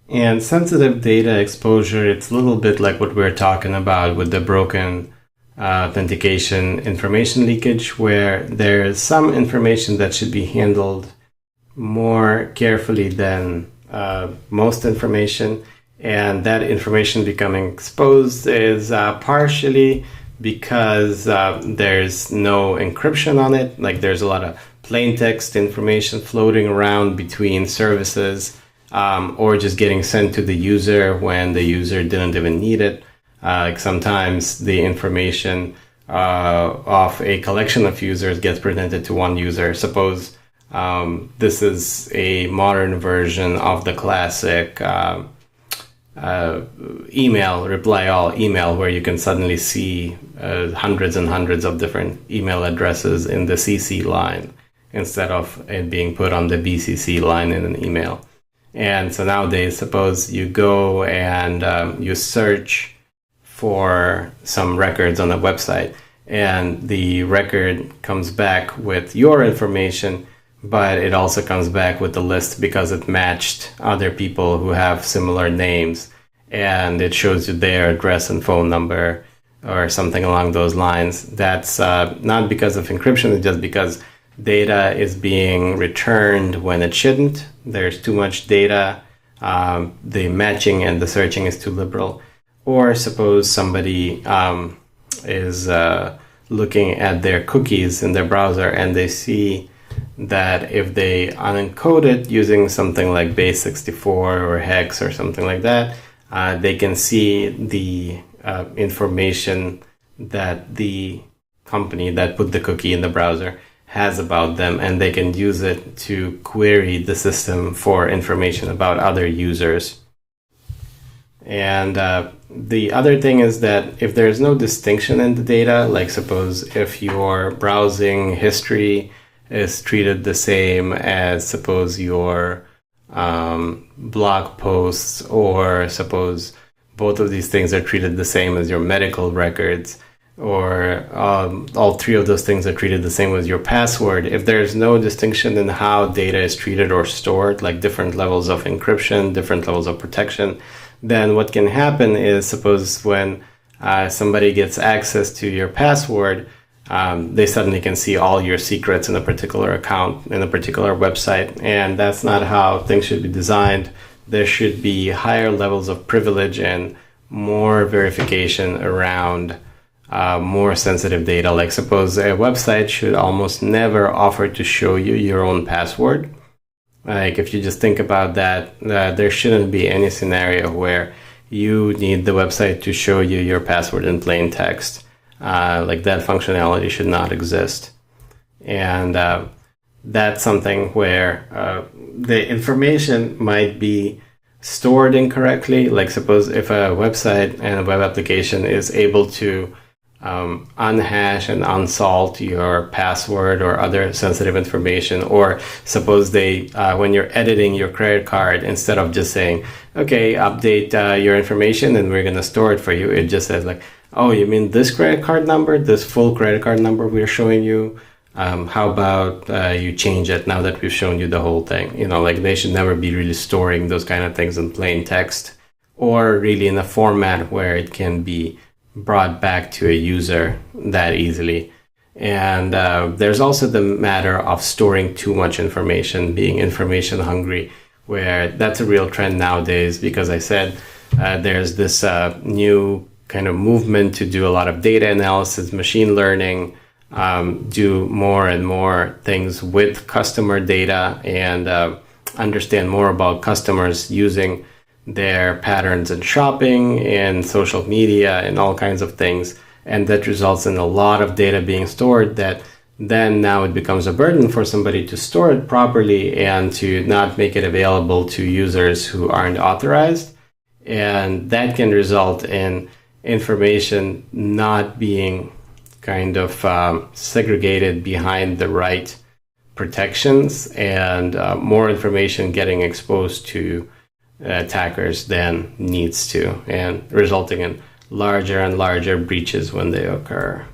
And sensitive data exposure, it's a little bit like what we're talking about with the broken authentication information leakage, where there's some information that should be handled more carefully than most information. And that information becoming exposed is partially because there's no encryption on it. Like there's a lot of plain text information floating around between services, or just getting sent to the user when the user didn't even need it. Like sometimes the information of a collection of users gets presented to one user. Suppose this is a modern version of the classic email, reply all email, where you can suddenly see hundreds and hundreds of different email addresses in the CC line instead of it being put on the BCC line in an email. And so nowadays, suppose you go and you search for some records on a website, and the record comes back with your information, but it also comes back with the list because it matched other people who have similar names, and it shows you their address and phone number or something along those lines. That's not because of encryption, it's just because data is being returned when it shouldn't. There's too much data. The matching and the searching is too liberal. Or suppose somebody is looking at their cookies in their browser, and they see that if they unencode it using something like base64 or hex or something like that, they can see the information that the company that put the cookie in the browser has about them, and they can use it to query the system for information about other users. And the other thing is that if there's no distinction in the data, like suppose if your browsing history is treated the same as suppose your blog posts, or suppose both of these things are treated the same as your medical records, or all three of those things are treated the same as your password. If there's no distinction in how data is treated or stored, like different levels of encryption, different levels of protection, then what can happen is, suppose when somebody gets access to your password, they suddenly can see all your secrets in a particular account, in a particular website, and that's not how things should be designed. There should be higher levels of privilege and more verification around more sensitive data. Like suppose a website should almost never offer to show you your own password. Like if you just think about that, there shouldn't be any scenario where you need the website to show you your password in plain text. Like that functionality should not exist. And that's something where the information might be stored incorrectly. Like suppose if a website and a web application is able to unhash and unsalt your password or other sensitive information, or suppose they when you're editing your credit card, instead of just saying, okay, update your information and we're going to store it for you, it just says like, oh, you mean this credit card number, this full credit card number we're showing you, how about you change it now that we've shown you the whole thing. You know, like they should never be really storing those kind of things in plain text, or really in a format where it can be brought back to a user that easily. And there's also the matter of storing too much information, being information hungry, where that's a real trend nowadays, because I said there's this new kind of movement to do a lot of data analysis, machine learning, do more and more things with customer data, and understand more about customers using their patterns in shopping and social media and all kinds of things. And that results in a lot of data being stored that then now it becomes a burden for somebody to store it properly and to not make it available to users who aren't authorized. And that can result in information not being kind of segregated behind the right protections, and more information getting exposed to attackers than needs to, and resulting in larger and larger breaches when they occur.